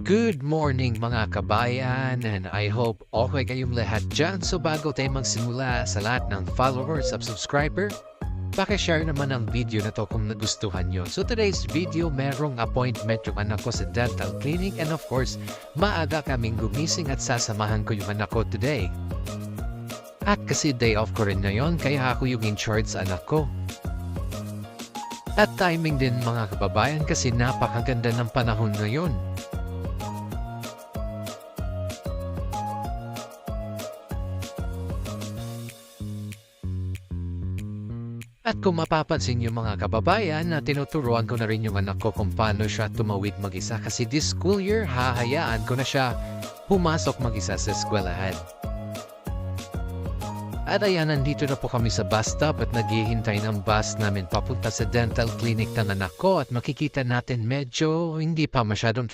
Good morning mga kabayan, and I hope okay kayong lahat dyan. So bago tayo magsimula sa lahat ng followers at subscriber, pakishare naman ang video na to kung nagustuhan nyo. So today's video, merong appointment yung anak ko sa dental clinic, and of course, maaga kaming gumising at sasamahan ko yung anak ko today. At kasi day off ko rin ngayon, kaya ako yung in charge sa anak ko. At timing din mga kababayan kasi napakaganda ng panahon ngayon. At kung mapapansin niyo mga kababayan na tinuturuan ko na rin yung anak ko kung paano siya tumawid mag-isa kasi this school year hahayaan ko na siya pumasok mag-isa sa eskwelahan. At ayan, nandito na po kami sa bus stop at naghihintay ng bus namin papunta sa dental clinic ng anak ko at makikita natin medyo hindi pa masyadong